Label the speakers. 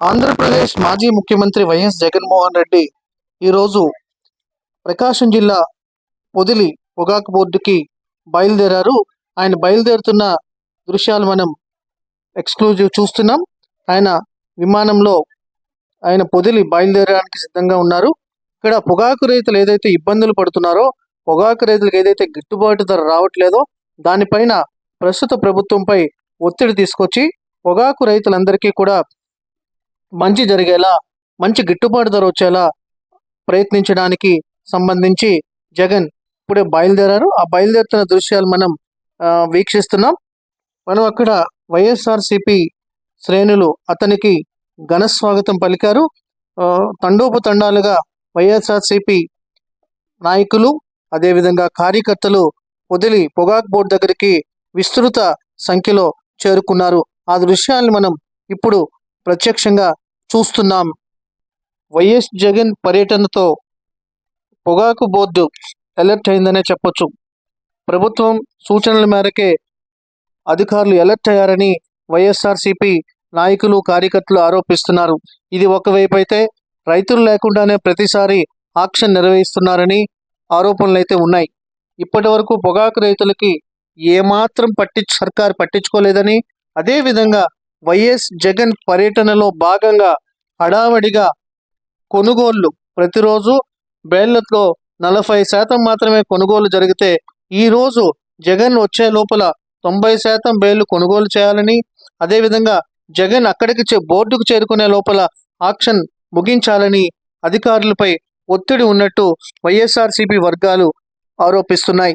Speaker 1: ఆంధ్రప్రదేశ్ మాజీ ముఖ్యమంత్రి వైఎస్ జగన్మోహన్ రెడ్డి ఈరోజు ప్రకాశం జిల్లా పొదిలి పొగాకు బోర్డుకి బయలుదేరారు. ఆయన బయలుదేరుతున్న దృశ్యాలు మనం ఎక్స్క్లూజివ్ చూస్తున్నాం. ఆయన విమానంలో ఆయన పొదిలి బయలుదేరడానికి సిద్ధంగా ఉన్నారు. ఇక్కడ పొగాకు రైతులు ఏదైతే ఇబ్బందులు పడుతున్నారో, పొగాకు రైతులకు ఏదైతే గిట్టుబాటు ధర రావట్లేదో దానిపైన ప్రస్తుత ప్రభుత్వంపై ఒత్తిడి తీసుకొచ్చి పొగాకు రైతులందరికీ కూడా మంచి జరిగేలా, మంచి గిట్టుబాటు ధర వచ్చేలా ప్రయత్నించడానికి సంబంధించి జగన్ ఇప్పుడే బయలుదేరారు. ఆ బయలుదేరుతున్న దృశ్యాలు మనం వీక్షిస్తున్నాం. మనం అక్కడ వైఎస్ఆర్సిపి శ్రేణులు అతనికి ఘన స్వాగతం పలికారు. తండోపతండాలుగా వైఎస్ఆర్సిపి నాయకులు, అదేవిధంగా కార్యకర్తలు పొదిలి పొగాకు బోర్డు దగ్గరికి విస్తృత సంఖ్యలో చేరుకున్నారు. ఆ దృశ్యాలను మనం ఇప్పుడు ప్రత్యక్షంగా చూస్తున్నాం. వైఎస్ జగన్ పర్యటనతో పొగాకు బోర్డు అలర్ట్ అయిందనే చెప్పొచ్చు. ప్రభుత్వం సూచనల మేరకే అధికారులు అలర్ట్ అయ్యారని వైఎస్ఆర్సిపి నాయకులు, కార్యకర్తలు ఆరోపిస్తున్నారు. ఇది ఒకవైపు అయితే రైతులు లేకుండానే ప్రతిసారి ఆక్షన్ నిర్వహిస్తున్నారని ఆరోపణలు అయితే ఉన్నాయి. ఇప్పటి వరకు పొగాకు రైతులకి ఏమాత్రం సర్కారు పట్టించుకోలేదని, అదేవిధంగా వైఎస్ జగన్ పర్యటనలో భాగంగా హడావడిగా కొనుగోళ్లు ప్రతిరోజు బేళ్లతో 40% మాత్రమే కొనుగోలు జరిగితే ఈరోజు జగన్ వచ్చే లోపల 90% బేళ్లు కొనుగోలు చేయాలని, అదేవిధంగా జగన్ అక్కడికి బోర్డుకు చేరుకునే లోపల ఆక్షన్ ముగించాలని అధికారులపై ఒత్తిడి ఉన్నట్టు వైఎస్ఆర్సిపి వర్గాలు ఆరోపిస్తున్నాయి.